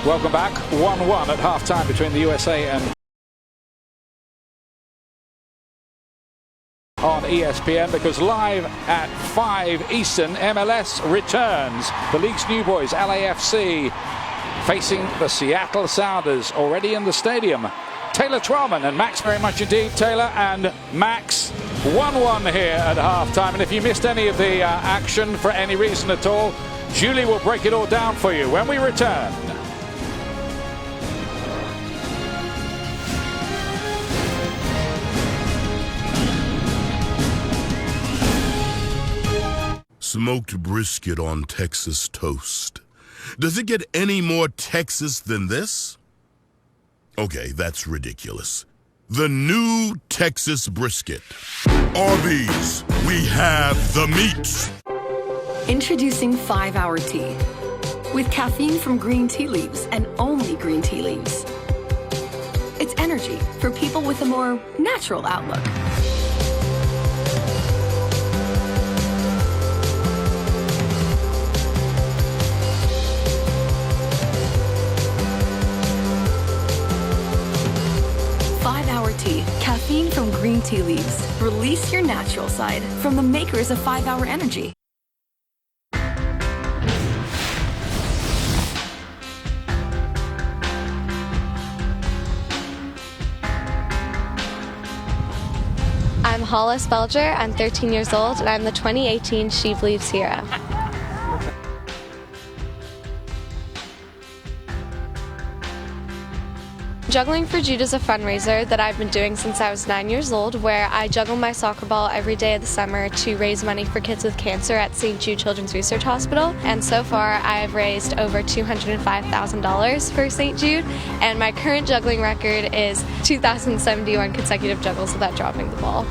Welcome back. 1-1 at halftime between the USA and on ESPN, because live at 5 Eastern, MLS returns. The league's new boys, LAFC, facing the Seattle Sounders, already in the stadium. Taylor Twellman and Max, very much indeed. Taylor and Max, 1-1 here at halftime. And if you missed any of the action for any reason at all, Julie will break it all down for you when we return. Smoked brisket on Texas toast. Does it get any more Texas than this? Okay, that's ridiculous. The new Texas brisket. Arby's, we have the meat. Introducing 5-Hour Tea. With caffeine from green tea leaves and only green tea leaves. It's energy for people with a more natural outlook. Tea, caffeine from green tea leaves. Release your natural side from the makers of 5-Hour Energy. I'm Hollis Belger, I'm 13 years old, and I'm the 2018 SheBelieves Hero. Juggling for Jude is a fundraiser that I've been doing since I was 9 years old, where I juggle my soccer ball every day of the summer to raise money for kids with cancer at St. Jude Children's Research Hospital. And so far, I've raised over $205,000 for St. Jude, and my current juggling record is 2,071 consecutive juggles without dropping the ball.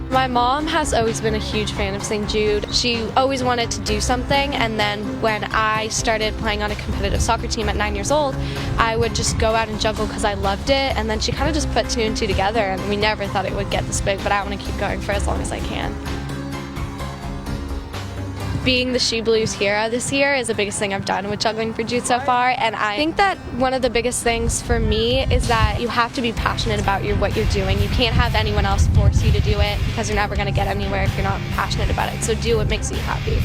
My mom has always been a huge fan of St. Jude. She always wanted to do something, and then when I started playing on a competitive soccer team at 9 years old, I would just go out and juggle because I loved it, and then she kind of just put 2 and 2 together, and we never thought it would get this big, but I want to keep going for as long as I can. Being the SheBelieves Hero this year is the biggest thing I've done with juggling for Jude so far, and I think that one of the biggest things for me is that you have to be passionate about what you're doing. You can't have anyone else force you to do it, because you're never going to get anywhere if you're not passionate about it. So do what makes you happy.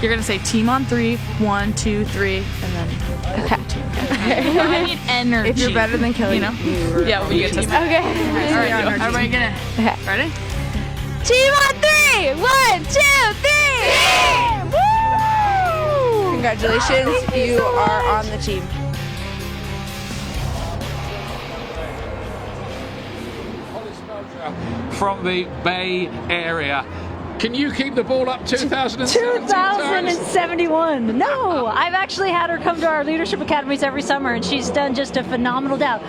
You're going to say team on 3, 1, 2, 3, and then okay. I need energy. If you're better than Kelly, you know? Yeah, we get to Okay. All right, everybody get in. Okay. Ready? Team on 3! 1, 2, 3! Woo! Congratulations, you are on the team. From the Bay Area. Can you keep the ball up 2,071. No, I've actually had her come to our leadership academies every summer, and she's done just a phenomenal job.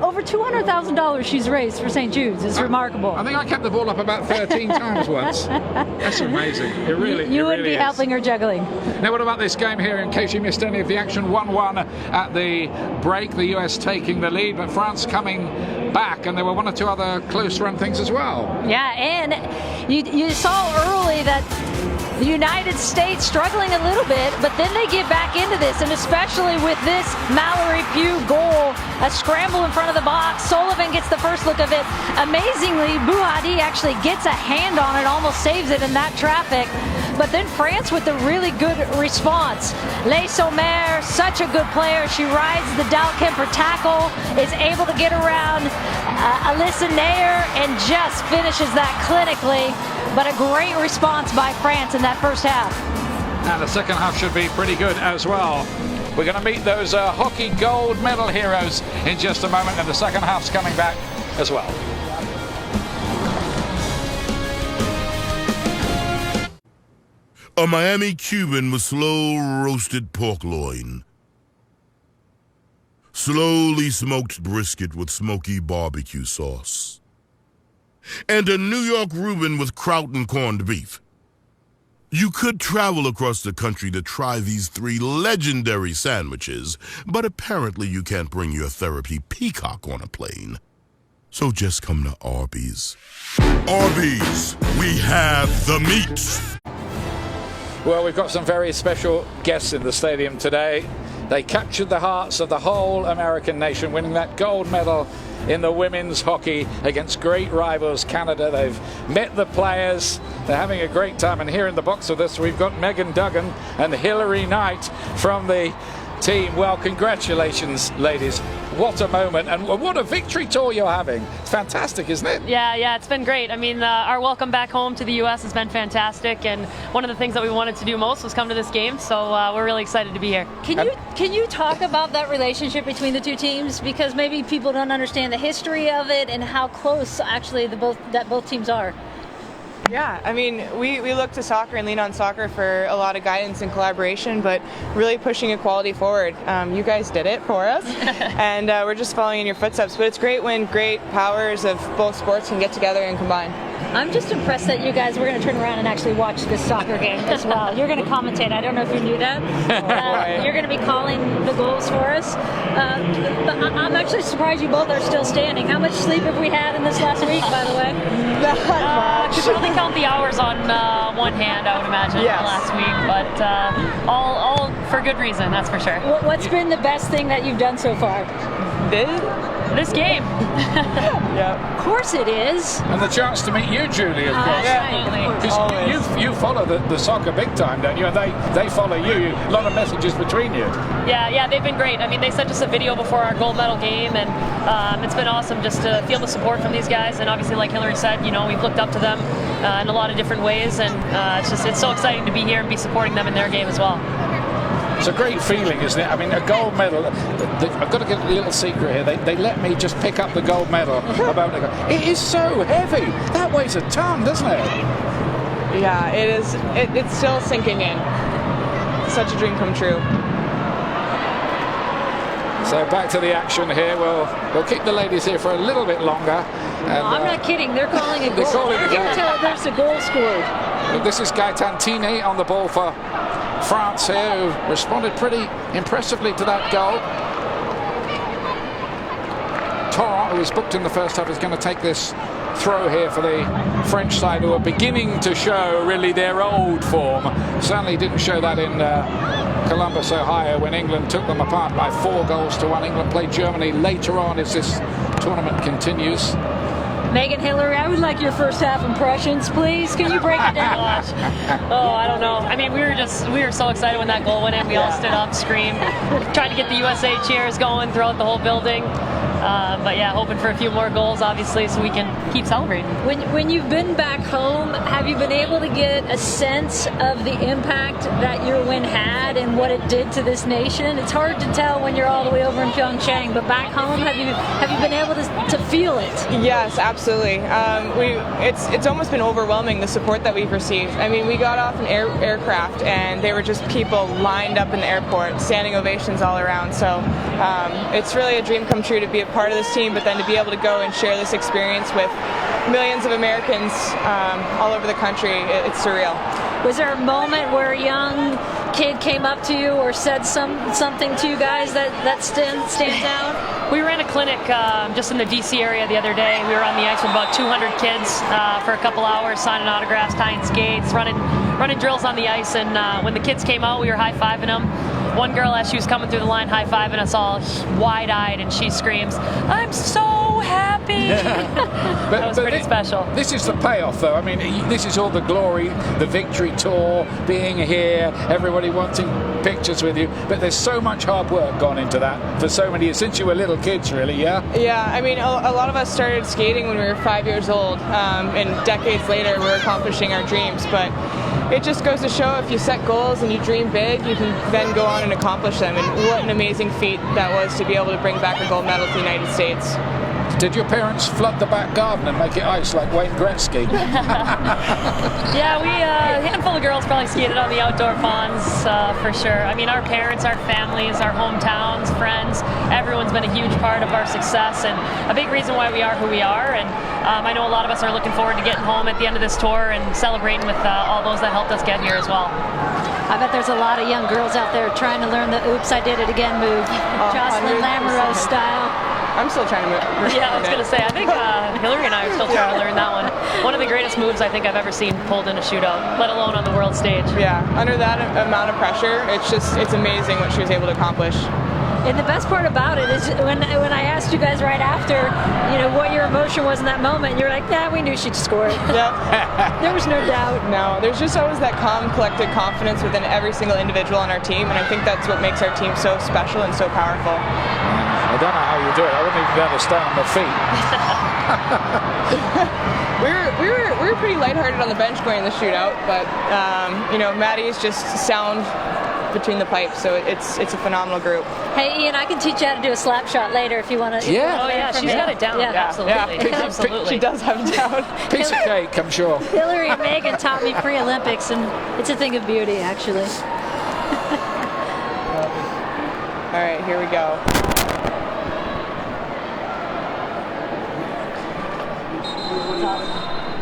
Over $200,000 she's raised for St. Jude's. It's remarkable. I think I kept the ball up about 13 times once. That's amazing. It really You would really be is. helping her juggling. Now, what about this game here, in case you missed any of the action? 1-1 at the break, the US taking the lead, but France coming back, and there were 1 or 2 other close run things as well. Yeah, and you saw early that the United States struggling a little bit, but then they get back into this, and especially with this Mallory Pugh goal, a scramble in front of the box. Sullivan gets the first look of it. Amazingly, Bouhadi actually gets a hand on it, almost saves it in that traffic. But then France with a really good response. Le Sommer, such a good player. She rides the Dahlkemper tackle, is able to get around Alyssa Nair, and just finishes that clinically. But a great response by France in that first half. And the second half should be pretty good as well. We're going to meet those hockey gold medal heroes in just a moment, and the second half's coming back as well. A Miami Cuban with slow roasted pork loin. Slowly smoked brisket with smoky barbecue sauce. And a New York Reuben with kraut and corned beef. You could travel across the country to try these 3 legendary sandwiches, but apparently you can't bring your therapy peacock on a plane. So just come to Arby's. Arby's, we have the meat. Well, we've got some very special guests in the stadium today. They captured the hearts of the whole American nation, winning that gold medal in the women's hockey against great rivals Canada. They've met the players. They're having a great time. And here in the box with us, we've got Megan Duggan and Hilary Knight from the team. Well, congratulations, ladies. What a moment, and what a victory tour you're having. It's fantastic, isn't it? Yeah, it's been great. I mean, our welcome back home to the U.S. has been fantastic, and one of the things that we wanted to do most was come to this game, so we're really excited to be here. Can you talk about that relationship between the two teams? Because maybe people don't understand the history of it and how close actually both teams are. Yeah, I mean, we look to soccer and lean on soccer for a lot of guidance and collaboration, but really pushing equality forward. You guys did it for us, and we're just following in your footsteps. But it's great when great powers of both sports can get together and combine. I'm just impressed that you guys were going to turn around and actually watch this soccer game as well. You're going to commentate. I don't know if you knew that. You're going to be calling the goals for us. But I'm actually surprised you both are still standing. How much sleep have we had in this last week, by the way? Not much. Could probably count the hours on one hand, I would imagine, Yes. last week, but all for good reason, that's for sure. What's been the best thing that you've done so far? This game. Yeah. Of course it is. And the chance to meet you, Julie, of course. Absolutely. Because you follow the soccer big time, don't you? And they follow you. A lot of messages between you. Yeah, they've been great. I mean, they sent us a video before our gold medal game, and it's been awesome just to feel the support from these guys. And obviously, like Hilary said, we've looked up to them in a lot of different ways, and it's so exciting to be here and be supporting them in their game as well. It's a great feeling, isn't it? I mean, a gold medal. I've got to get a little secret here. They let me just pick up the gold medal. It is so heavy. That weighs a ton, doesn't it? Yeah, it is. It's still sinking in. Such a dream come true. So back to the action here. We'll keep the ladies here for a little bit longer. And, I'm not kidding. They're calling a goal. They're calling a You can goal. tell there's a goal scored. This is Gaëtan Tine on the ball for France here, who responded pretty impressively to that goal. Torrent, who was booked in the first half, is going to take this throw here for the French side, who are beginning to show really their old form. Certainly didn't show that in Columbus, Ohio, when England took them apart by 4-1. England played Germany later on as this tournament continues. Megan, Hilary, I would like your first half impressions, please. Can you break it down? Oh, I don't know. I mean, we were so excited when that goal went in. We all stood up, screamed, tried to get the USA cheers going throughout the whole building. But yeah, hoping for a few more goals, obviously, so we can keep celebrating. When you've been back home, have you been able to get a sense of the impact that your win had and what it did to this nation? It's hard to tell when you're all the way over in Pyeongchang, but back home, have you been able to feel it? Yes, absolutely. It's almost been overwhelming, the support that we've received. I mean, we got off an aircraft and there were just people lined up in the airport, standing ovations all around. So it's really a dream come true to be a part of this team, but then to be able to go and share this experience with millions of Americans all over the country, it's surreal. Was there a moment where a young kid came up to you or said something to you guys that stands out? We ran a clinic just in the D.C. area the other day. We were on the ice with about 200 kids for a couple hours, signing autographs, tying skates, running drills on the ice. And when the kids came out, we were high-fiving them. One girl, as she was coming through the line, high-fiving us all, wide-eyed, and she screams, "I'm so happy!" That was pretty special. This is the payoff, though. I mean, this is all the glory, the victory tour, being here, everybody wanting pictures with you. But there's so much hard work gone into that for so many years, since you were little kids, really, yeah? Yeah, I mean, a lot of us started skating when we were 5 years old, and decades later we're accomplishing our dreams. But it just goes to show if you set goals and you dream big, you can then go on and accomplish them. And what an amazing feat that was to be able to bring back a gold medal to the United States. Did your parents flood the back garden and make it ice like Wayne Gretzky? Yeah, a handful of girls probably skated on the outdoor ponds for sure. I mean, our parents, our families, our hometowns, friends, everyone's been a huge part of our success and a big reason why we are who we are. And I know a lot of us are looking forward to getting home at the end of this tour and celebrating with all those that helped us get here as well. I bet there's a lot of young girls out there trying to learn the "Oops, I Did It Again" move, Jocelyn Lamoureux style. I'm still trying to move. Yeah, I was going to say, I think Hillary and I are still trying to learn that one. One of the greatest moves I think I've ever seen pulled in a shootout, let alone on the world stage. Yeah, under that amount of pressure, it's amazing what she was able to accomplish. And the best part about it is when I asked you guys right after, what your emotion was in that moment, you're like, yeah, we knew she'd score it. Yep. There was no doubt. No, there's just always that calm, collected confidence within every single individual on our team, and I think that's what makes our team so special and so powerful. I don't know how you do it. I wouldn't even be able to stand on my feet. we were pretty lighthearted on the bench going in the shootout, but Maddie's just sound between the pipes, so it's a phenomenal group. Hey, Ian, I can teach you how to do a slap shot later if you want to. Yeah. Oh yeah, she's got it down. Yeah. Absolutely. Yeah. Absolutely. She does have it down. Piece of cake, I'm sure. Hillary and Megan taught me pre-Olympics, and it's a thing of beauty, actually. All right, here we go.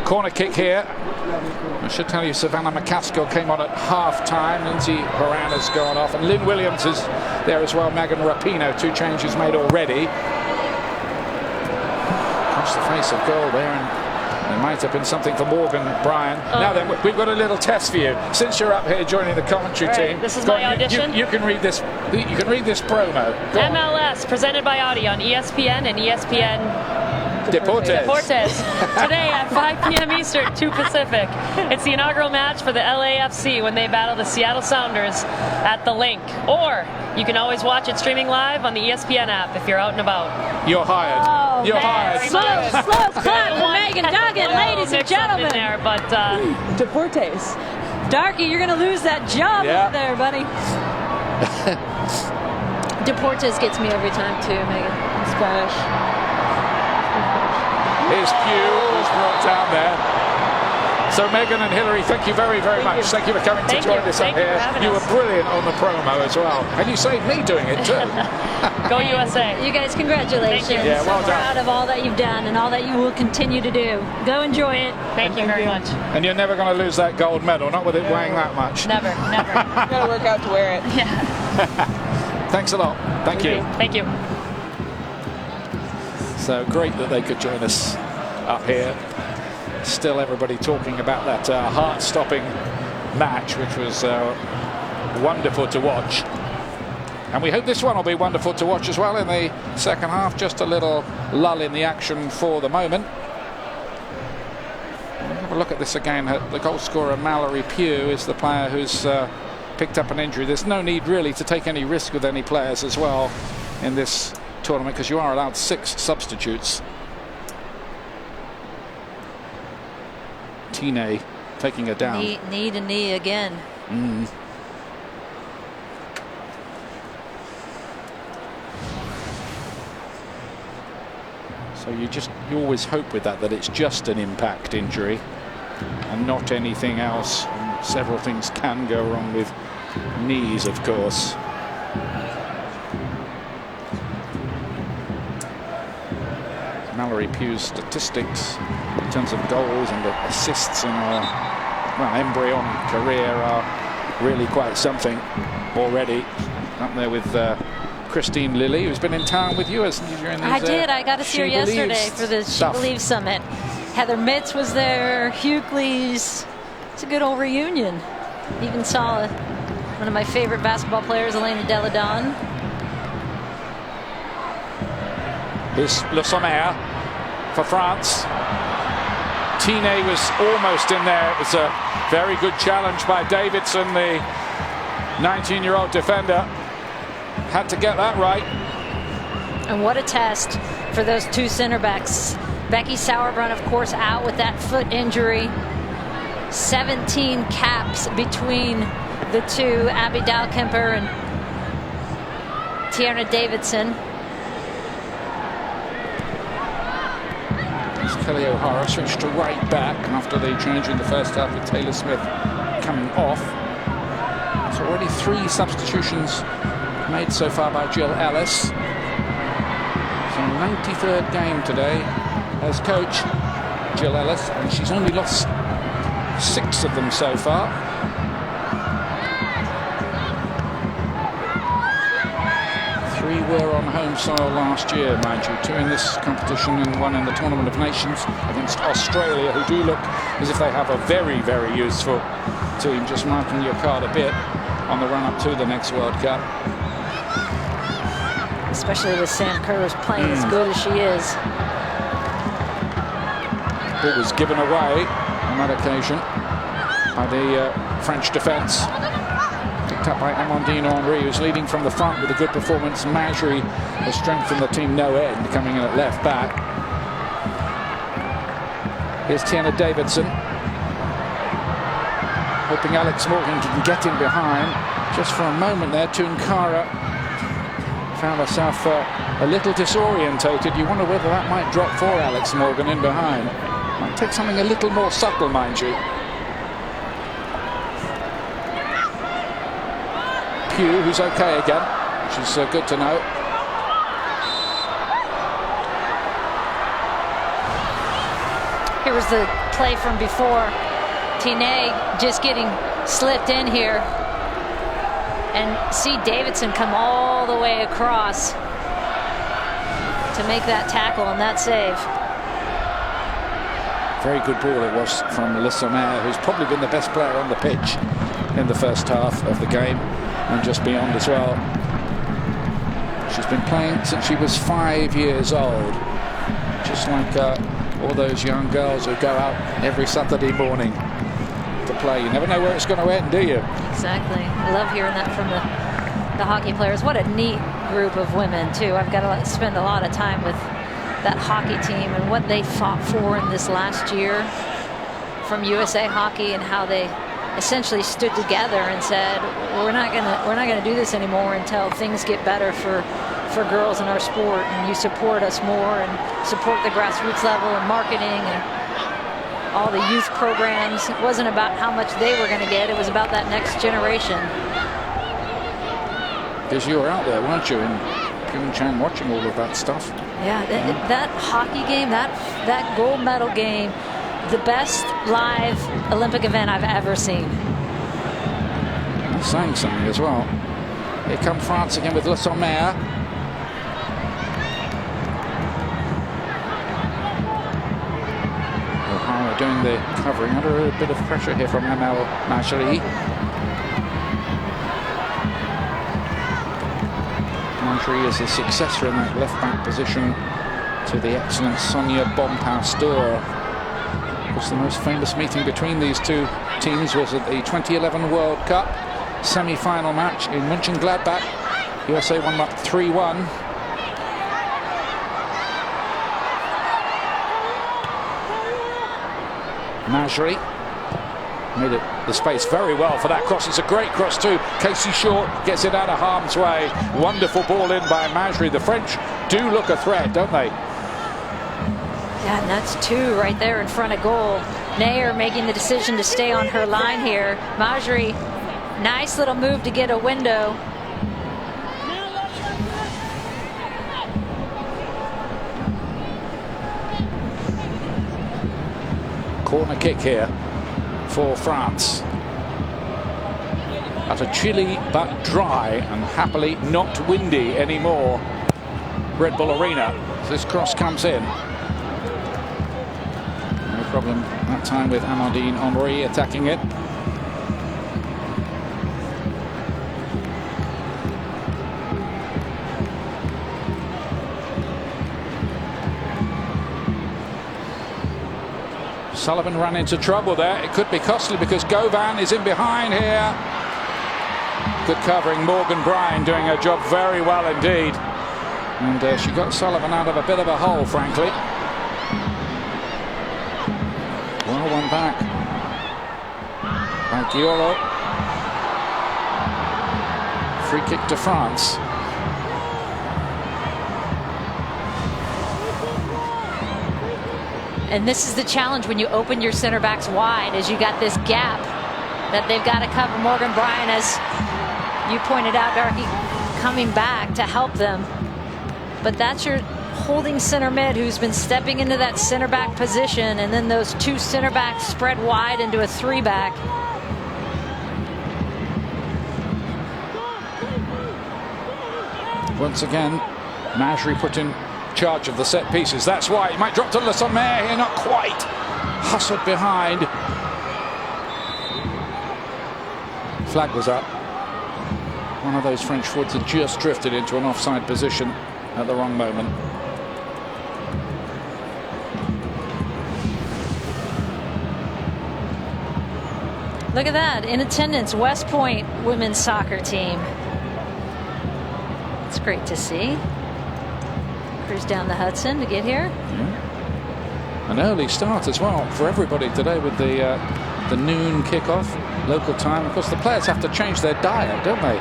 Corner kick here. I should tell you, Savannah McCaskill came on at half-time. Lindsay Horan has gone off, and Lynn Williams is there as well. Megan Rapinoe, 2 changes made already. Across the face of goal there, and there might have been something for Morgan Bryan. Now then, we've got a little test for you. Since you're up here joining the commentary team, this is my audition. You can read this. You can read this promo. Go on. MLS presented by Audi on ESPN and ESPN. Deportes. Today at 5 p.m. Eastern, 2 Pacific. It's the inaugural match for the LAFC when they battle the Seattle Sounders at the Link. Or you can always watch it streaming live on the ESPN app if you're out and about. You're hired. Oh, You're hired. Slow clap for Megan Duggan, ladies and gentlemen. In there, but Deportes. Darky, you're going to lose that job over there, buddy. Deportes gets me every time, too, Megan. Spanish. His cue was brought down there. So Megan and Hillary, thank you very, very much. Thank you for coming to join us up here. You were brilliant on the promo as well. And you saved me doing it too. Go USA. You guys, congratulations. Thank you. Yeah, well so done. proud of all that you've done and all that you will continue to do. Go enjoy it. Thank you very much. And you're never going to lose that gold medal, not with it weighing that much. Never. You gotta work out to wear it. Yeah. Thanks a lot. Thank you. Thank you. So great that they could join us up here. Still everybody talking about that heart-stopping match, which was wonderful to watch. And we hope this one will be wonderful to watch as well in the second half. Just a little lull in the action for the moment. Have a look at this again. The goal scorer, Mallory Pugh, is the player who's picked up an injury. There's no need really to take any risk with any players as well in this tournament, because you are allowed 6 substitutes. Tine taking her down. Knee to knee again. So you always hope with that it's just an impact injury and not anything else. And several things can go wrong with knees, of course. Mallory Pugh's statistics in terms of goals and assists in her embryonic career are really quite something already. Up there with Christine Lilly, who's been in town with you during these, I did. I got to see her yesterday for the She Believes Summit. Heather Mitz was there. Hughley's. It's a good old reunion. Even saw one of my favorite basketball players, Elena Deladon. Here's Le Sommer for France. Tine was almost in there. It was a very good challenge by Davidson, the 19-year-old defender. Had to get that right. And what a test for those 2 center backs. Becky Sauerbrunn, of course, out with that foot injury. 17 caps between the 2, Abby Dahlkemper and Tierna Davidson. Kelly O'Hara switched to right back after the change in the first half with Taylor Smith coming off. There's already 3 substitutions made so far by Jill Ellis. It's her 93rd game today as coach, Jill Ellis, and she's only lost 6 of them so far. Three were on home soil last year, mind you. 2 in this competition and 1 in the Tournament of Nations against Australia, who do look as if they have a very, very useful team. Just marking your card a bit on the run-up to the next World Cup. Especially with Sam Kerr's playing as good as she is. Ball was given away on that occasion by the French defence. Picked up by Amandine Henry, who's leading from the front with a good performance. Majri has strengthened the team no end, coming in at left back. Here's Tiana Davidson, hoping Alex Morgan can get in behind. Just for a moment there, Tunkara found herself a little disorientated. You wonder whether that might drop for Alex Morgan in behind. Might take something a little more subtle, mind you. Pugh, who's okay again, which is good to know. Here was the play from before. Tine just getting slipped in here. And see Davidson come all the way across to make that tackle and that save. Very good ball it was from Le Sommer, who's probably been the best player on the pitch in the first half of the game and just beyond as well. She's been playing since she was 5 years old, just like all those young girls who go out every Saturday morning to play. You never know where it's going to end, do you? Exactly. I love hearing that from the hockey players. What a neat group of women, too. I've got to spend a lot of time with that hockey team and what they fought for in this last year from USA Hockey, and how they essentially stood together and said, we're not gonna do this anymore until things get better for girls in our sport, and you support us more and support the grassroots level and marketing and all the youth programs. It wasn't about how much they were going to get, it was about that next generation. Because you were out there, weren't you, in Pyeongchang, watching all of that stuff? Yeah, that hockey game, that gold medal game, the best live Olympic event I've ever seen. That's saying something as well. Here come France again with Le Sommer. O'Hara doing the covering under a bit of pressure here from Amel Majri. Majri is a successor in that left-back position to the excellent Sonia Bonpastor. Of course, the most famous meeting between these two teams was at the 2011 World Cup semi-final match in Mönchengladbach. USA won up 3-1. Majri made it the space very well for that cross. It's a great cross too. Casey Short gets it out of harm's way. Wonderful ball in by Majri. The French do look a threat, don't they? Yeah, and that's 2 right there in front of goal. Nair making the decision to stay on her line here. Majri, nice little move to get a window. Corner kick here for France. At a chilly but dry and happily not windy anymore Red Bull Arena. This cross comes in. No problem that time with Amandine Henry attacking it. Sullivan ran into trouble there. It could be costly because Govan is in behind here. Good covering. Morgan Bryan doing her job very well indeed. And she got Sullivan out of a bit of a hole, frankly. Well, one back by Guillaume. Free kick to France. And this is the challenge when you open your center backs wide, as you got this gap that they've got to cover. Morgan Bryan, as you pointed out, Darky, coming back to help them. But that's your holding center mid who's been stepping into that center back position, and then those 2 center backs spread wide into a 3-back. Once again, Nasri put in charge of the set pieces. That's why he might drop to Le Sommer here, not quite. Hustled behind. Flag was up. One of those French forwards had just drifted into an offside position at the wrong moment. Look at that, in attendance, West Point women's soccer team. It's great to see. Cruise down the Hudson to get here. Yeah. An early start as well for everybody today with the noon kickoff, local time. Of course, the players have to change their diet, don't they?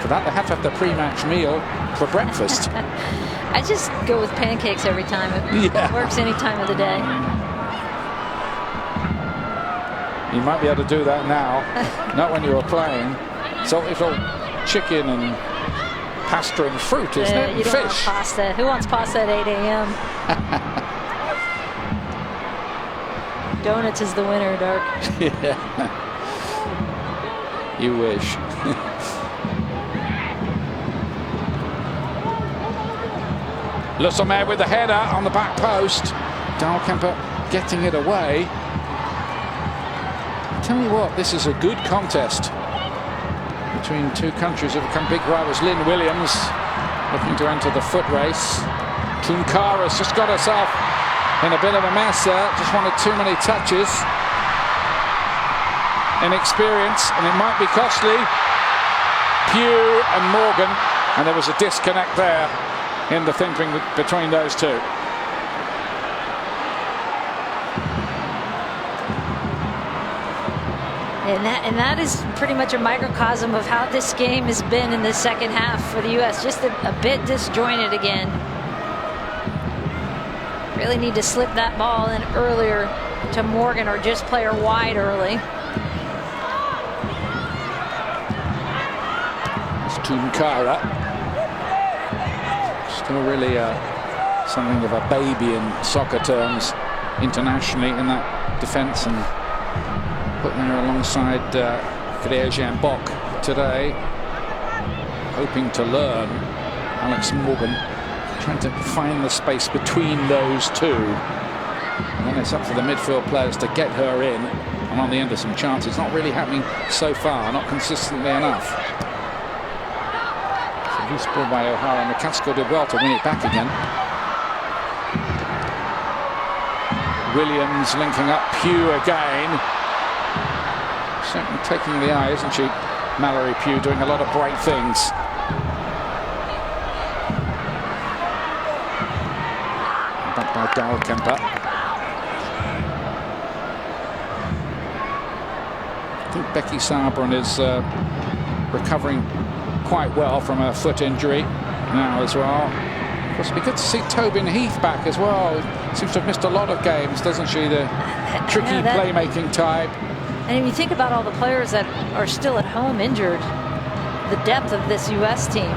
For that, they have to have the pre-match meal for breakfast. I just go with pancakes every time. It works any time of the day. You might be able to do that now, not when you were playing. So it's all chicken and pasta and fruit, isn't it? You don't want fish. pasta. Who wants pasta at 8 a.m.? Donuts is the winner, Dark. Yeah. You wish. Le Sommer with the header on the back post. Dahlkemper getting it away. Tell you what, this is a good contest between two countries who have become big rivals. Lynn Williams looking to enter the foot race. Tunkara's just got herself in a bit of a mess there. Just wanted too many touches. Inexperience, and it might be costly. Pugh and Morgan, and there was a disconnect there in the thinking between those two. And that is pretty much a microcosm of how this game has been in the second half for the U.S. Just a bit disjointed again. Really need to slip that ball in earlier to Morgan or just play her wide early. It's Tunkara. Still really something of a baby in soccer terms internationally in that defence, and putting her alongside Greer Bock today, hoping to learn. Alex Morgan trying to find the space between those two, and then it's up to the midfield players to get her in and on the end of some chances. Not really happening so far, not consistently enough. So loose ball by O'Hara, and McCaskill did well to win it back again. Williams linking up Pugh again. Certainly taking the eye, isn't she? Mallory Pugh doing a lot of bright things. Back by Dahlkemper. I think Becky Sabran is recovering quite well from her foot injury now as well. Of course, it'd be good to see Tobin Heath back as well. Seems to have missed a lot of games, doesn't she? The tricky playmaking type. And if you think about all the players that are still at home injured, the depth of this U.S. team.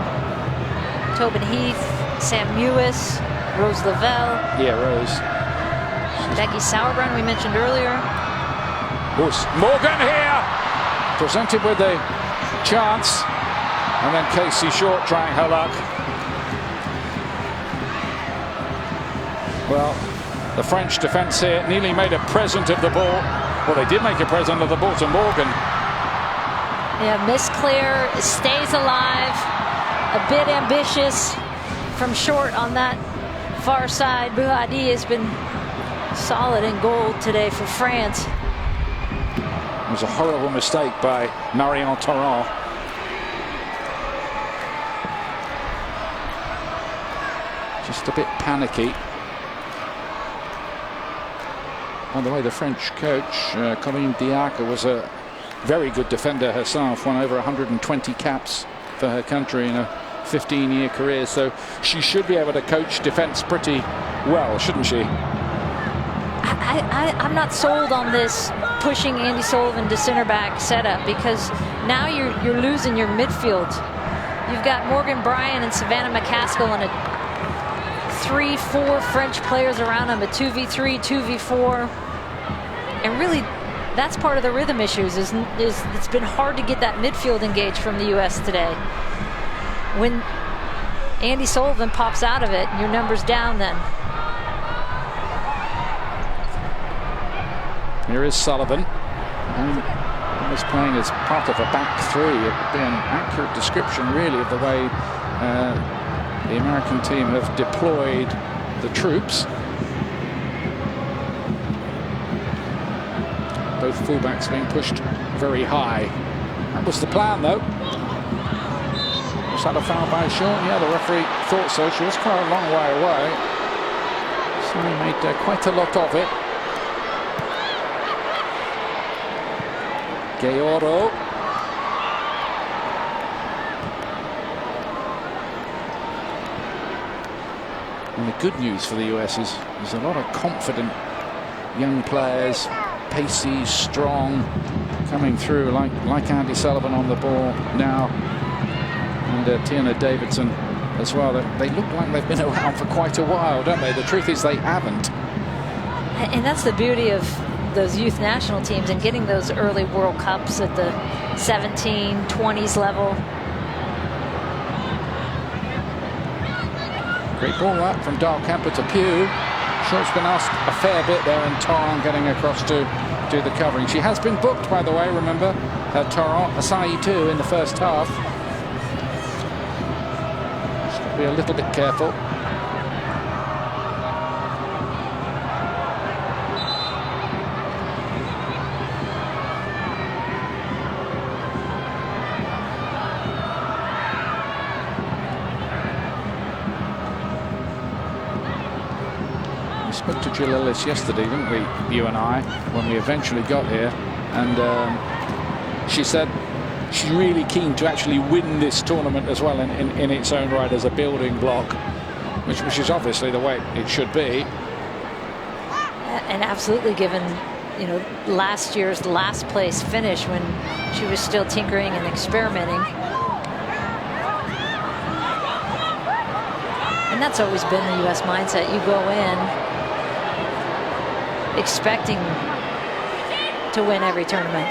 Tobin Heath, Sam Mewis, Rose Lavelle. Yeah, Rose. Becky Sauerbrunn, we mentioned earlier. Morgan here! Presented with a chance. And then Casey Short trying her luck. Well, the French defence here nearly made a present of the ball. Well, they did make a present of the ball to Morgan. Yeah, Miss Clear stays alive. A bit ambitious from Short on that far side. Bouhadi has been solid in goal today for France. It was a horrible mistake by Marion Torrent. Just a bit panicky. By the way, the French coach, Corinne Diacre, was a very good defender herself, won over 120 caps for her country in a 15-year career, so she should be able to coach defense pretty well, shouldn't she? I'm not sold on this pushing Andy Sullivan to center back setup, because now you're losing your midfield. You've got Morgan Bryan and Savannah McCaskill and a 3-4 French players around them, a 2v3, 2v4. And really, that's part of the rhythm issues. Is it's been hard to get that midfield engaged from the U.S. today. When Andy Sullivan pops out of it, and your number's down then. Here is Sullivan. He was playing as part of a back three. It would be an accurate description, really, of the way the American team have deployed the troops. Both fullbacks being pushed very high. That was the plan, though. Was that a foul by Shaw? Yeah, the referee thought so. She was quite a long way away. So he made quite a lot of it. Gayoro. And the good news for the US is there's a lot of confident young players, pacey, strong, coming through like Andy Sullivan on the ball now, and Tiana Davidson as well. They look like they've been around for quite a while, don't they? The truth is they haven't. And that's the beauty of those youth national teams and getting those early World Cups at the 17, 20s level. Great ball that from Dahlkemper to Pugh. Shaw's been asked a fair bit there, and Torrent getting across to do the covering. She has been booked, by the way, remember, Torrent, Asai too in the first half. Should be a little bit careful. Spoke to Jill Ellis yesterday, didn't we, you and I, when we eventually got here, and she said she's really keen to actually win this tournament as well in its own right as a building block, which is obviously the way it should be. And absolutely, given, you know, last year's last place finish when she was still tinkering and experimenting. And that's always been the U.S. mindset. You go in expecting to win every tournament.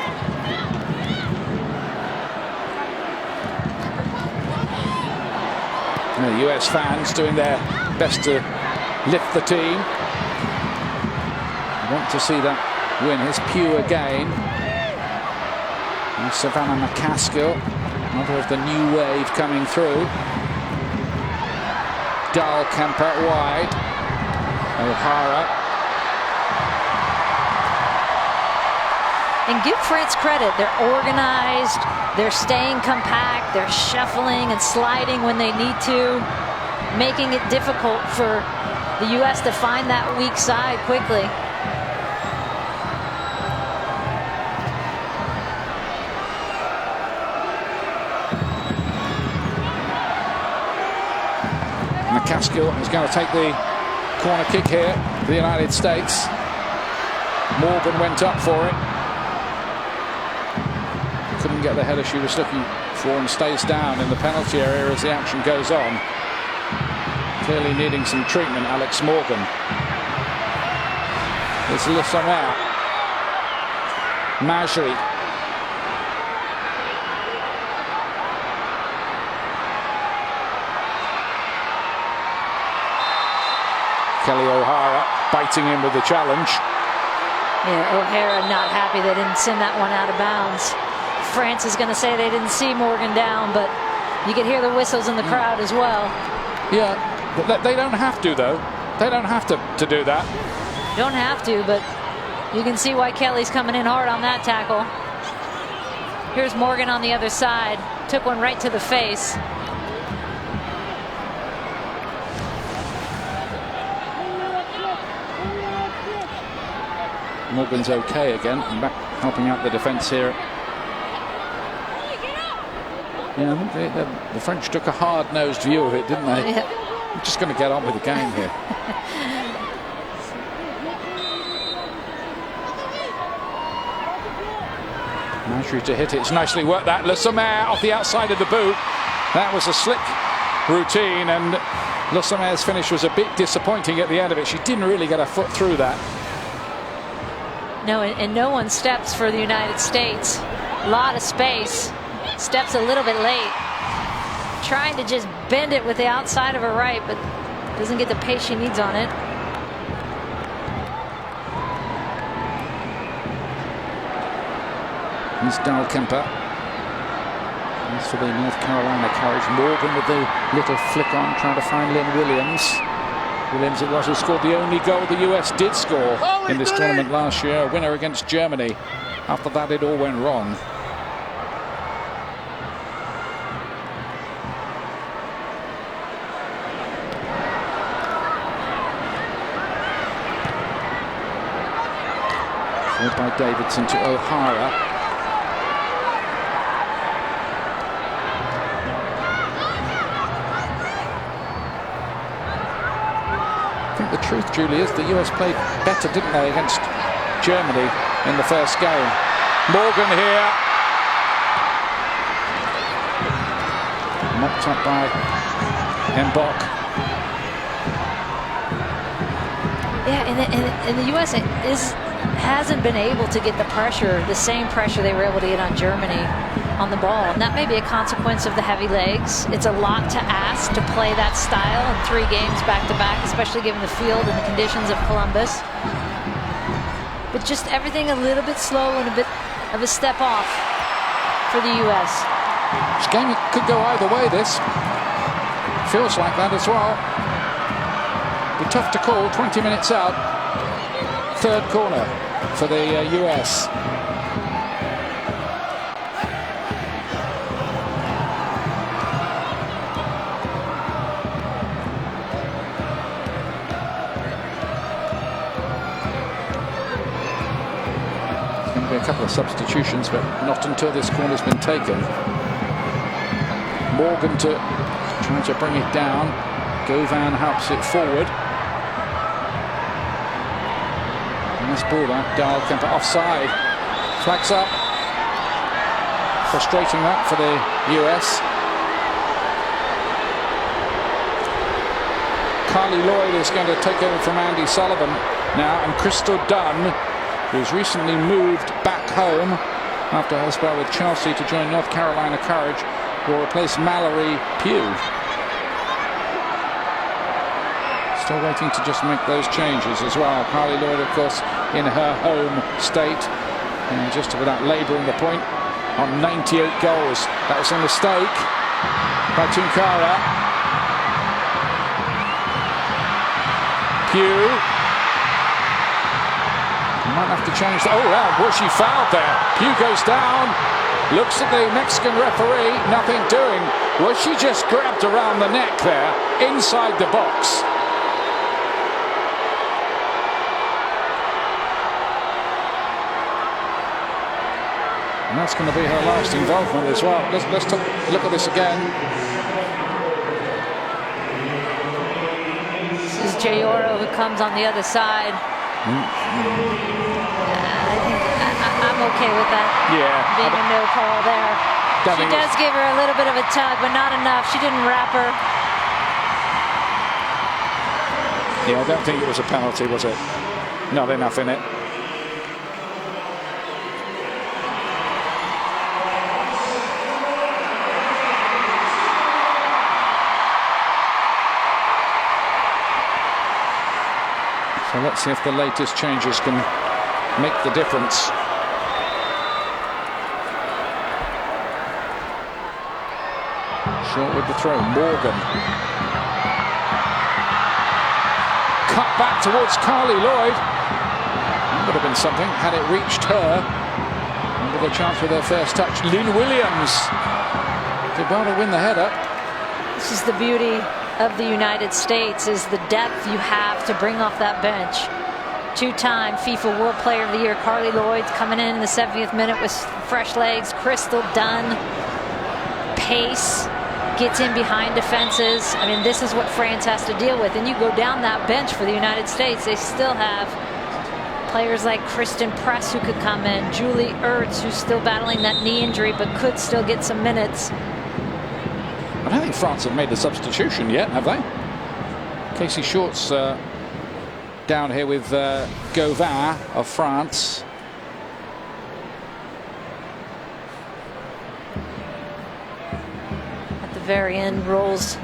And the US fans doing their best to lift the team. Want to see that win. Here's Pugh again. And Savannah McCaskill, another of the new wave coming through. Dahlkemper wide. O'Hara. And give France credit. They're organized, they're staying compact, they're shuffling and sliding when they need to, making it difficult for the U.S. to find that weak side quickly. McCaskill is going to take the corner kick here for the United States. Morgan went up for it. Couldn't get the header she was looking for and stays down in the penalty area as the action goes on. Clearly needing some treatment, Alex Morgan. There's Le Sommer. Majri. Kelly O'Hara biting in with the challenge. Yeah, O'Hara not happy they didn't send that one out of bounds. France is going to say they didn't see Morgan down, but you could hear the whistles in the crowd as well. Yeah, but they don't have to, though. They don't have to do that. Don't have to, but you can see why Kelly's coming in hard on that tackle. Here's Morgan on the other side. Took one right to the face. Morgan's okay again, and back helping out the defence here. Yeah, I think the French took a hard-nosed view of it, didn't they? Yeah. We're just going to get on with the game here. Majri to hit it. It's nicely worked that. Le Sommer off the outside of the boot. That was a slick routine, and Le Sommer's finish was a bit disappointing at the end of it. She didn't really get her foot through that. No, and no one steps for the United States. A lot of space. Steps a little bit late. trying to just bend it with the outside of her right, but doesn't get the pace she needs on it. Here's Dahlkemper. As for the North Carolina Courage, Morgan with the little flick on, trying to find Lynn Williams. Williams it was who scored the only goal the US did score in this tournament last year, a winner against Germany. After that, it all went wrong. Followed by Davidson to O'Hara. I think the truth, Julie, is the US played better, didn't they, against Germany in the first game. Morgan here. Mopped up by Mbok. Yeah, and the US hasn't been able to get the pressure, the same pressure they were able to get on Germany on the ball. And that may be a consequence of the heavy legs. It's a lot to ask to play that style in 3 games back-to-back, especially given the field and the conditions of Columbus. But just everything a little bit slow and a bit of a step off for the U.S. This game could go either way, this. Feels like that as well. Be tough to call, 20 minutes out. Third corner for the US. A couple of substitutions, but not until this corner's been taken. Morgan to try to bring it down. Govan helps it forward. Nice ball that. Dahlkemper offside. Flags up. Frustrating that for the US. Carly Lloyd is going to take over from Andy Sullivan now, and Crystal Dunn, who's recently moved back home after her spell with Chelsea to join North Carolina Courage, will replace Mallory Pugh. Still waiting to just make those changes as well. Carly Lloyd, of course, in her home state, and just without labouring the point, on 98 goals. That was a mistake by Tunkara. Pugh. Might have to change. Oh, wow, was she fouled there? Pugh goes down, looks at the Mexican referee, nothing doing. Was she just grabbed around the neck there, inside the box? And that's going to be her last involvement as well. Let's look at this again. This is Jayoro who comes on the other side. I think I'm okay with that. Yeah. Being a no call there. She does give her a little bit of a tug, but not enough. She didn't wrap her. Yeah, I don't think it was a penalty, was it? Not enough in it. So let's see if the latest changes can make the difference. Short with the throw, Morgan. Cut back towards Carly Lloyd. That would have been something had it reached her. And with a chance with her first touch, Lynn Williams. Did well to win the header. This is the beauty of the United States, is the depth you have to bring off that bench. 2-time FIFA World Player of the Year Carly Lloyd coming in the 70th minute with fresh legs. Crystal Dunn, pace, gets in behind defenses. I mean, this is what France has to deal with. And you go down that bench for the United States, they still have players like Kristen Press who could come in, Julie Ertz, who's still battling that knee injury but could still get some minutes. I don't think France have made the substitution yet, have they? Casey Short's down here with Gauvin of France. At the very end, rolls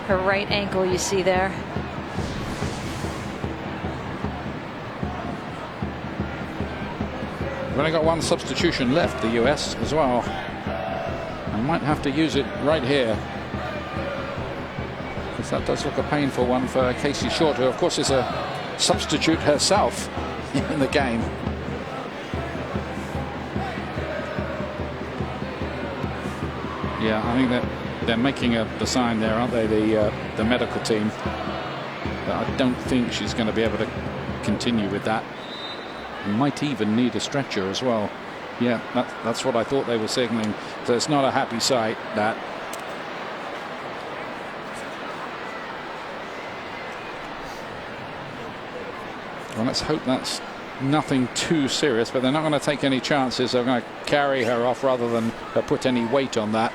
her right ankle, you see there. We've only got one substitution left, the US as well. I might have to use it right here, because that does look a painful one for Casey Short, who of course is a substitute herself in the game. Yeah, I think that they're making the sign there, aren't they, the medical team, that I don't think she's going to be able to continue with that. Might even need a stretcher as well. Yeah, that's what I thought they were signaling. So it's not a happy sight, that. Well, let's hope that's nothing too serious, but they're not going to take any chances. They're going to carry her off rather than put any weight on that.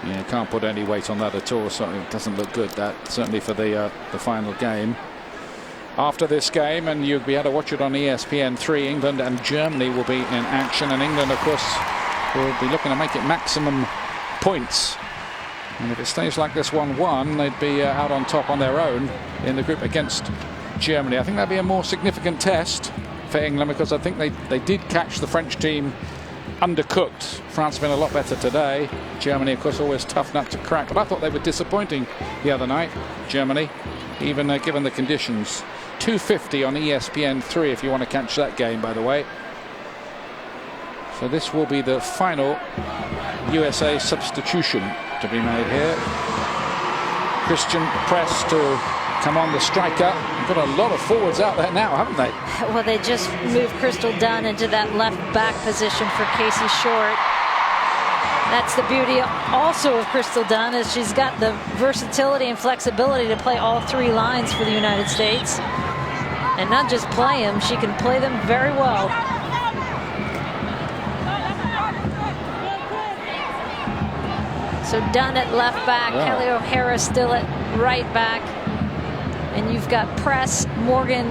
Yeah, can't put any weight on that at all, so it doesn't look good, that, certainly for the final game. After this game, and you'll be able to watch it on ESPN3, England and Germany will be in action, and England of course will be looking to make it maximum points, and if it stays like this 1-1, they'd be out on top on their own in the group against Germany. I think that'd be a more significant test for England, because I think they did catch the French team undercooked. France have been a lot better today. Germany, of course, always tough nut to crack. But I thought they were disappointing the other night, Germany, even given the conditions. 2:50 on ESPN3 if you want to catch that game, by the way. So this will be the final USA substitution to be made here. Christian Press to come on, the striker. They've got a lot of forwards out there now, haven't they? Well, they just moved Crystal Dunn into that left back position for Casey Short. That's the beauty also of Crystal Dunn, is she's got the versatility and flexibility to play all three lines for the United States. And not just play them, she can play them very well. So Dunn at left back, wow. Kelly O'Hara still at right back. And you've got Press, Morgan,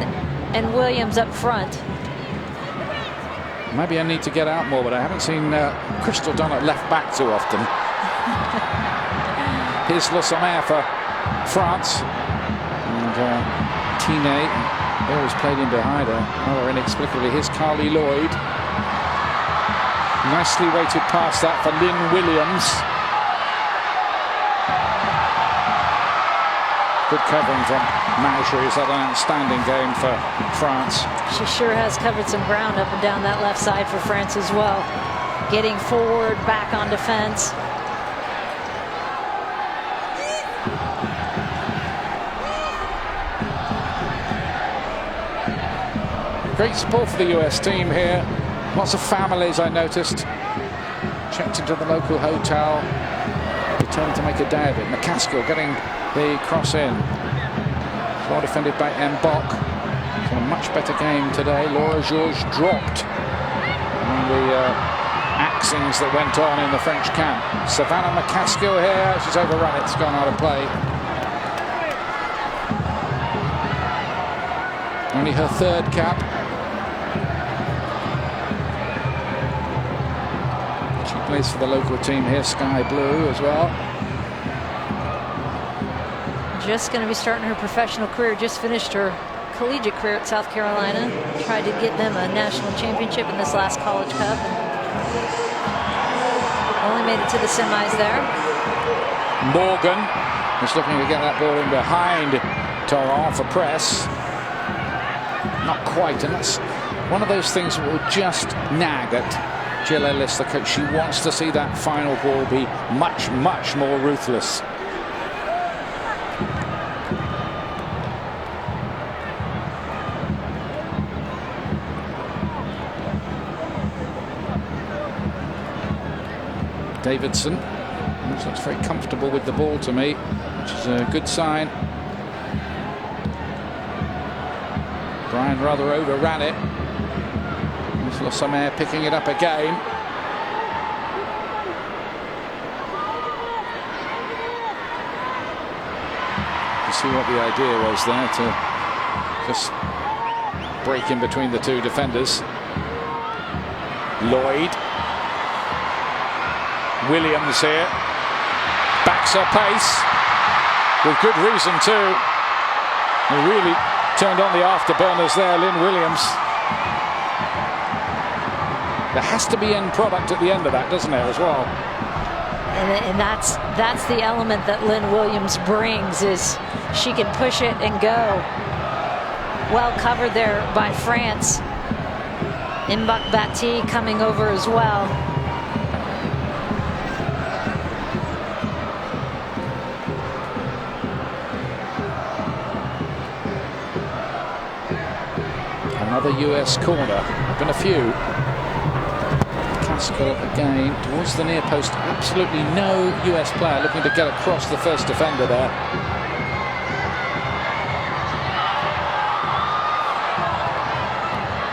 and Williams up front. Maybe I need to get out more, but I haven't seen Crystal Dunn at left back too often. Here's Le Sommer for France. And Tine, they always played in behind her, rather inexplicably. Here's Carly Lloyd. Nicely weighted past that for Lynn Williams. Good covering from Majory. Is that an outstanding game for France? She sure has covered some ground up and down that left side for France as well. Getting forward, back on defense. Great support for the US team here. Lots of families, I noticed. Checked into the local hotel. Determined to make a day of it. McCaskill getting the cross in. Well defended by Mbok. So a much better game today. Laura Georges dropped on the axings that went on in the French camp. Savannah McCaskill here. She's overrun it. It's gone out of play. Only her third cap. She plays for the local team here, Sky Blue as well. Just going to be starting her professional career. Just finished her collegiate career at South Carolina. Tried to get them a national championship in this last College Cup. Only made it to the semis there. Morgan is looking to get that ball in behind Torrent for Press. Not quite, and that's one of those things that will just nag at Jill Ellis, the coach. She wants to see that final ball be much, much more ruthless. Davidson looks very comfortable with the ball to me, which is a good sign. Brian rather overran it. Here's Le Sommer picking it up again. see what the idea was there, to just break in between the two defenders. Lloyd. Williams here. Backs her pace. With good reason too. He really turned on the afterburners there, Lynn Williams. There has to be end product at the end of that, doesn't there, as well? And that's the element that Lynn Williams brings, is she can push it and go. Well covered there by France. Mbak Bati coming over as well. Another US corner. Been a few. Pascal again towards the near post. Absolutely no US player looking to get across the first defender there.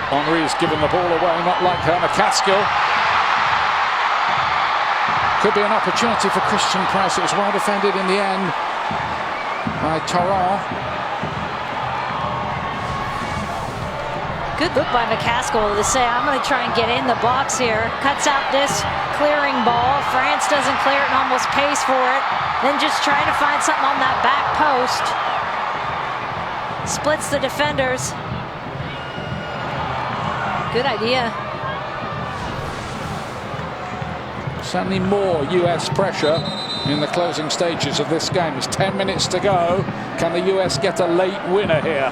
Henry's given the ball away, not like her. McCaskill. Could be an opportunity for Christian Price. It was well defended in the end by Torrent. Good look by McCaskill to say, I'm going to try and get in the box here. Cuts out this clearing ball. France doesn't clear it and almost pays for it. Then just trying to find something on that back post. Splits the defenders. Good idea. Certainly more US pressure in the closing stages of this game. It's 10 minutes to go. Can the US get a late winner here?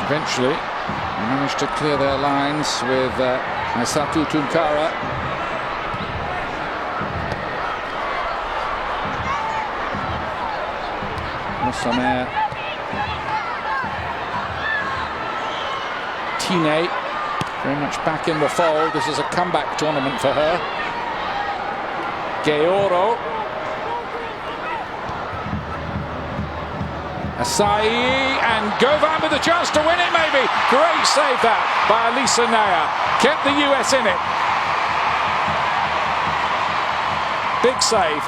Eventually, they managed to clear their lines with Aissatou Tounkara. Moussamer. Tine, very much back in the fold. This is a comeback tournament for her. Georo. Asai, and Govan with a chance to win it, maybe. Great save that by Elisa Naya. Kept the US in it. Big save.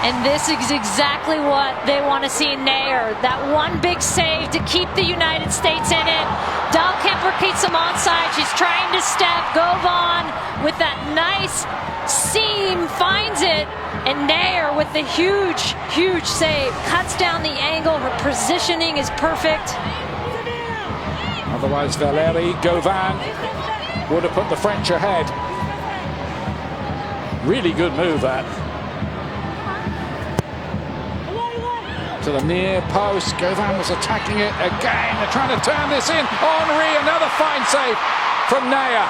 And this is exactly what they want to see in Nair. That one big save to keep the United States in it. Dahlkemper keeps them onside. She's trying to step. Govan with that nice seam finds it. And Nair with the huge, huge save. Cuts down the angle. Her positioning is perfect. Otherwise, Valérie Govan would have put the French ahead. Really good move, that. To the near post. Govan was attacking it again. They're trying to turn this in. Henry, another fine save from Naya.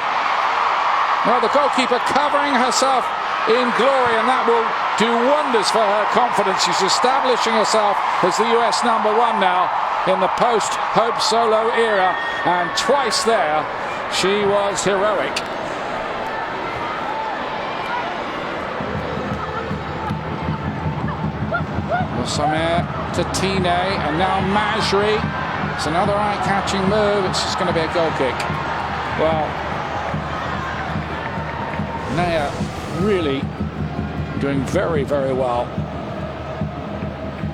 Well, the goalkeeper covering herself in glory, and that will do wonders for her confidence. She's establishing herself as the US #1 now in the post-Hope Solo era, and twice there she was heroic. Moussamer to Tine, and now Majri. It's another eye-catching move. It's just going to be a goal kick. Well, Naya really doing very, very well.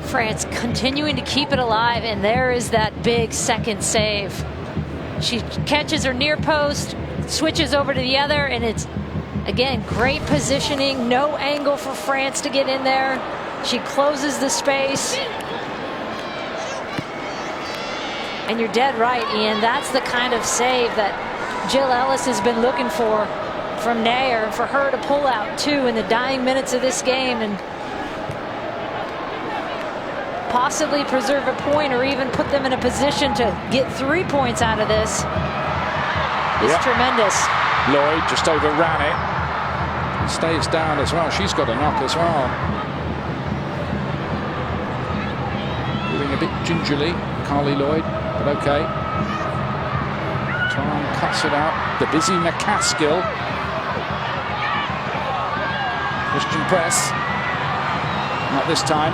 France continuing to keep it alive, and there is that big second save. She catches her near post, switches over to the other, and it's, again, great positioning. No angle for France to get in there. She closes the space. And you're dead right, Ian. That's the kind of save that Jill Ellis has been looking for from Nair, for her to pull out too in the dying minutes of this game and possibly preserve a point or even put them in a position to get 3 points out of this. It's tremendous. Lloyd just overran it. Stays down as well. She's got a knock as well. Moving a bit gingerly, Carly Lloyd, but okay. Tom cuts it out. The busy McCaskill. Christian press. Not this time.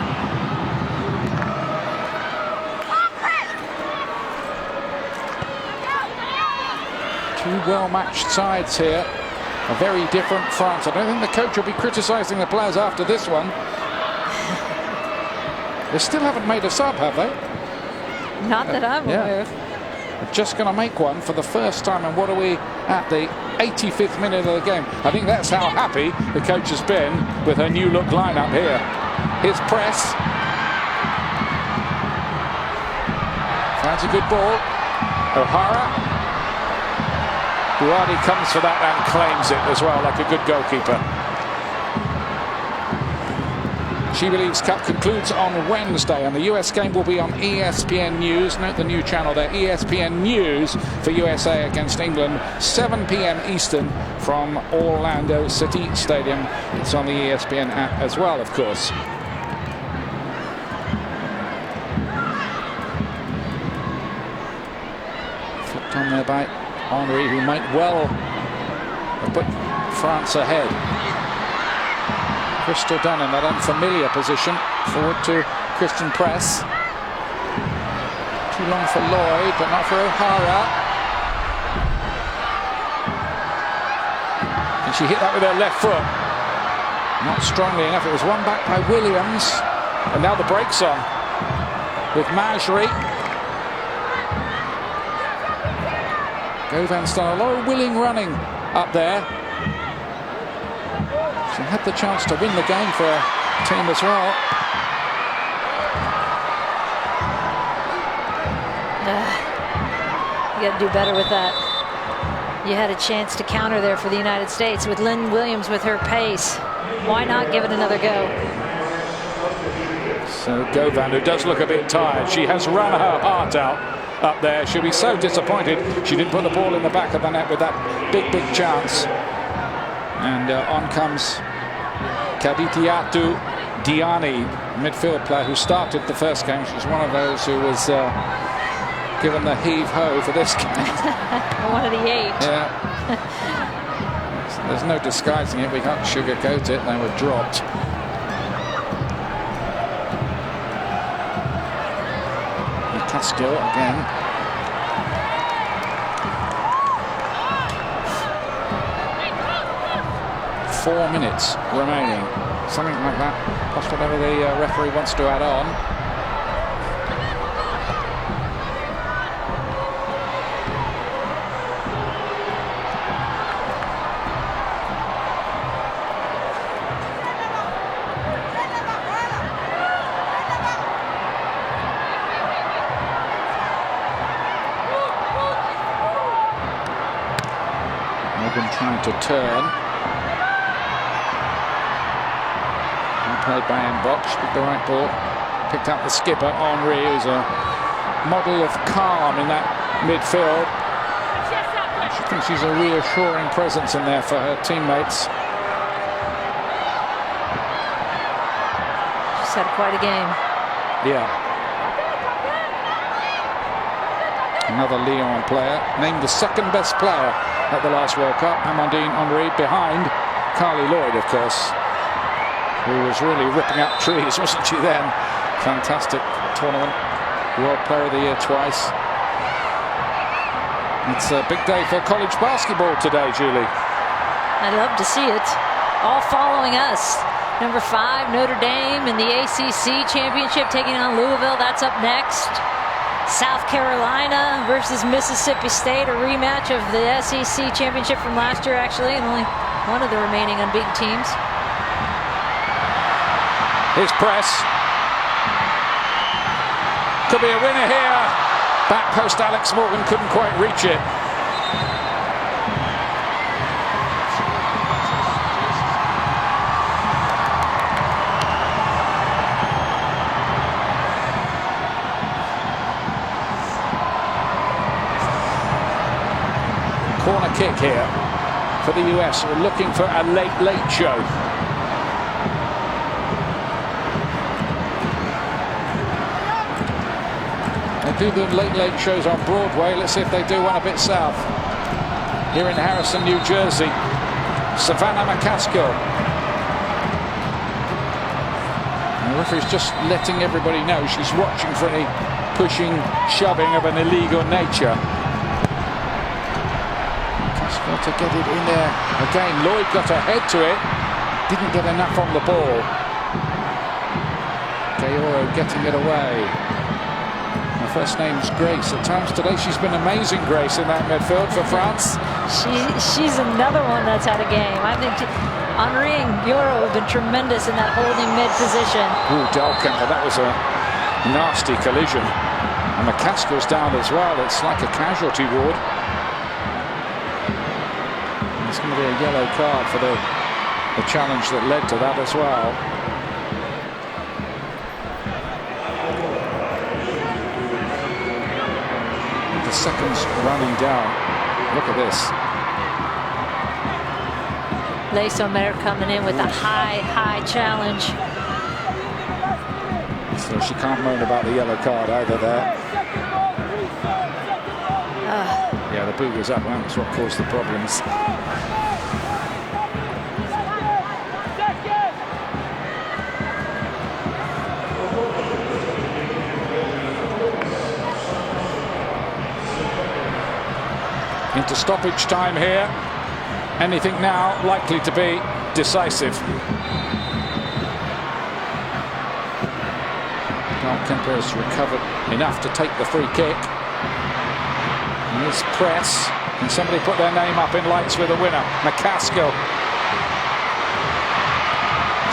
Two well-matched sides here. A very different France. I don't think the coach will be criticising the players after this one. They still haven't made a sub, have they? Not that I'm aware of. They're just going to make one for the first time. And what are we at, the 85th minute of the game? I think that's how happy the coach has been with her new look lineup here. Here's press. Finds a good ball. O'Hara. Buadi comes for that and claims it as well, like a good goalkeeper. SheBelieves Cup concludes on Wednesday, and the US game will be on ESPN News. Note the new channel there, ESPN News for USA against England, 7 p.m. Eastern from Orlando City Stadium. It's on the ESPN app as well, of course. Flipped on there by Henry, who might well have put France ahead. Crystal Dunn in that unfamiliar position. Forward to Christian Press. Too long for Lloyd, but not for O'Hara. And she hit that with her left foot. Not strongly enough. It was won back by Williams. And now the break's on with Majri. Govan's done a lot of willing running up there. She had the chance to win the game for her team as well. You got to do better with that. You had a chance to counter there for the United States with Lynn Williams with her pace. Why not give it another go? So Govan, who does look a bit tired, she has run her heart out up there. She'll be so disappointed she didn't put the ball in the back of the net with that big chance. And on comes Kaditiatu Diani, midfield player who started the first game. She's one of those who was given the heave-ho for this game. One of the 8. Yeah. There's no disguising it. We can't sugarcoat it. They were dropped. Castillo again. Four minutes remaining, something like that, plus whatever the referee wants to add on. Morgan trying to turn. Played by Mbok, picked the right ball, picked up the skipper, Henry, who's a model of calm in that midfield. She thinks she's a reassuring presence in there for her teammates. She's had quite a game. Yeah. Another Lyon player, named the second best player at the last World Cup, Amandine Henry, behind Carly Lloyd, of course, who was really ripping up trees, wasn't she then? Fantastic tournament. World Player of the Year twice. It's a big day for college basketball today, Julie. I'd love to see it. All following us. Number 5, Notre Dame in the ACC Championship taking on Louisville. That's up next. South Carolina versus Mississippi State, a rematch of the SEC Championship from last year, actually, and only one of the remaining unbeaten teams. His press. Could be a winner here. Back post Alex Morgan couldn't quite reach it. Corner kick here for the US. We're looking for a late show. They do the late shows on Broadway. Let's see if they do one a bit south. Here in Harrison, New Jersey. Savannah McCaskill. The referee's just letting everybody know she's watching for any pushing, shoving of an illegal nature. Got to get it in there. Again, Lloyd got a head to it. Didn't get enough on the ball. Gaoro getting it away. Her first name's Grace. At times today she's been amazing, Grace, in that midfield for France. She's another one that's had a game. I think Henri and Gaoro have been tremendous in that holding mid position. Ooh, Delkemper, that was a nasty collision. And McCaskill's down as well. It's like a casualty ward. It's going to be a yellow card for the challenge that led to that as well. The seconds running down. Look at this. Les Sommer coming in with a high challenge. So she can't moan about the yellow card either there. Yeah, the boot was up. That's what caused the problems. Into stoppage time here. Anything now likely to be decisive. Kemper has recovered enough to take the free kick. And this press, and somebody put their name up in lights with a winner. McCaskill.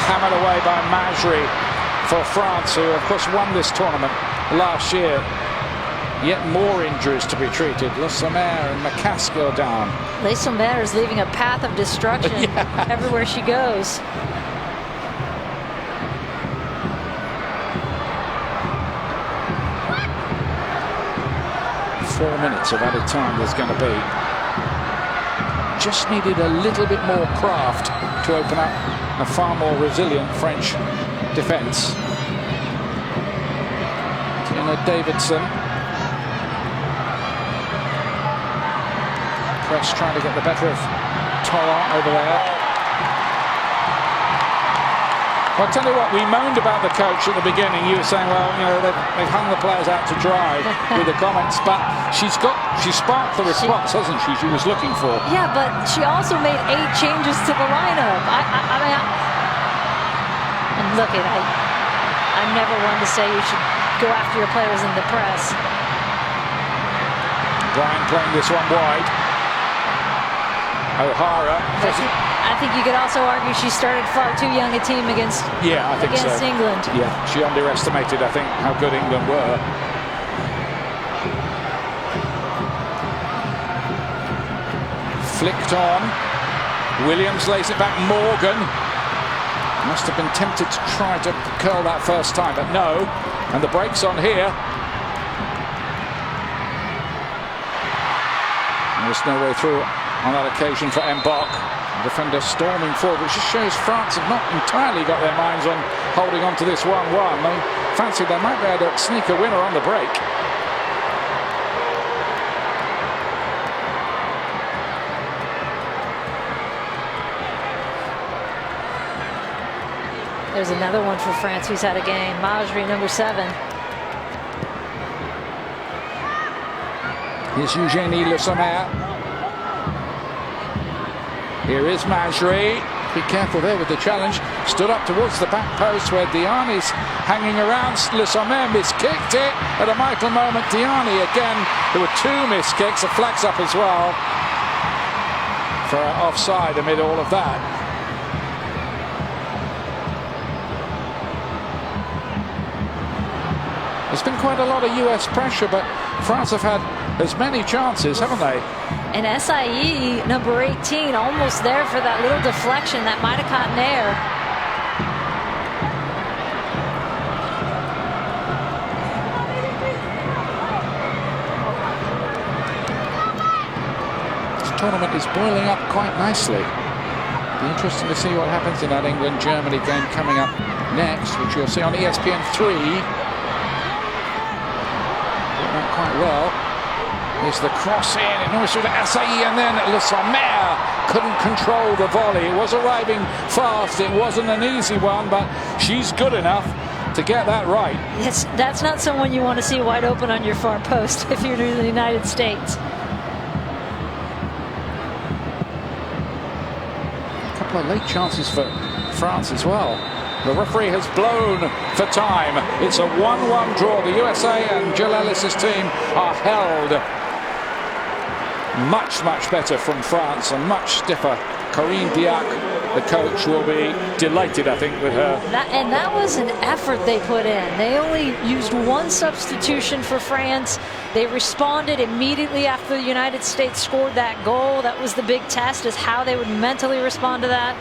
Hammered away by Majri for France, who of course won this tournament last year. Yet more injuries to be treated. Le Sommer and McCaskill down. Les Sommer is leaving a path of destruction everywhere she goes. Four minutes of added time there's going to be. Just needed a little bit more craft to open up a far more resilient French defence. Tina Davidson. Press trying to get the better of Torrent over there. Well, I'll tell you what, we moaned about the coach at the beginning. You were saying, well, you know, they've hung the players out to dry with the comments, but she sparked the response, hasn't she? She was looking for. Yeah, but she also made 8 changes to the lineup. And look, I'm never one to say you should go after your players in the press. Brian playing this one wide. O'Hara. I think you could also argue she started far too young a team against England. Yeah, she underestimated, I think, how good England were. Flicked on. Williams lays it back. Morgan must have been tempted to try to curl that first time, but no. And the break's on here. And there's no way through on that occasion for Mbok. Defender storming forward, which just shows France have not entirely got their minds on holding on to this 1-1. They fancied they might be able to sneak a winner on the break. There's another one for France who's had a game. Majri, number 7. Here's Eugénie Le Sommer. Here is Majri. Be careful there with the challenge. Stood up towards the back post where Diani's hanging around. Le Sommer miskicked it at a vital moment. Diani again. There were 2 missed kicks. A flag's up as well for offside amid all of that. There's been quite a lot of US pressure, but France have had as many chances, haven't they? And SIE, number 18, almost there for that little deflection that might have caught an air. This tournament is boiling up quite nicely. Be interesting to see what happens in that England-Germany game coming up next, which you'll see on ESPN 3. Doing that quite well. Here's the cross in, and almost through to SAE, and then Le Sommer couldn't control the volley. It was arriving fast. It wasn't an easy one, but she's good enough to get that right. Yes, that's not someone you want to see wide open on your far post if you're in the United States. couple of late chances for France as well. The referee has blown for time. It's a 1-1 draw. The USA and Jill Ellis's team are held much, much better from France and much stiffer. Corinne Diacre, the coach, will be delighted, I think, with her. And that was an effort they put in. They only used one substitution for France. They responded immediately after the United States scored that goal. That was the big test, is how they would mentally respond to that.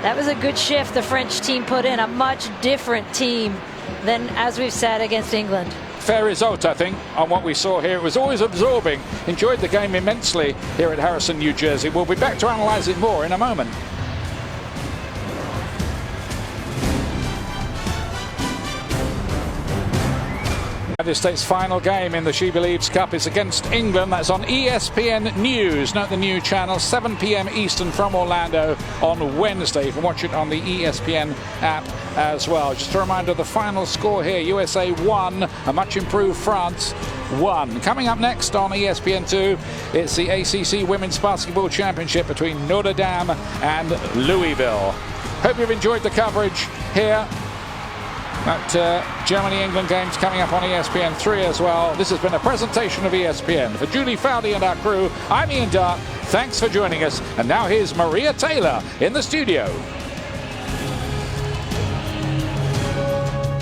That was a good shift the French team put in, a much different team than, as we've said, against England. Fair result, I think, on what we saw here. It was always absorbing. Enjoyed the game immensely here at Harrison, New Jersey. We'll be back to analyze it more in a moment. United States' final game in the SheBelieves Cup is against England. That's on ESPN News. Note the new channel, 7 p.m. Eastern from Orlando on Wednesday. You can watch it on the ESPN app as well. Just a reminder, the final score here, USA 1, a much improved France 1. Coming up next on ESPN2, it's the ACC Women's Basketball Championship between Notre Dame and Louisville. Hope you've enjoyed the coverage here. That Germany-England games coming up on ESPN3 as well. This has been a presentation of ESPN. For Julie Fowdy and our crew, I'm Ian Dark. Thanks for joining us. And now here's Maria Taylor in the studio.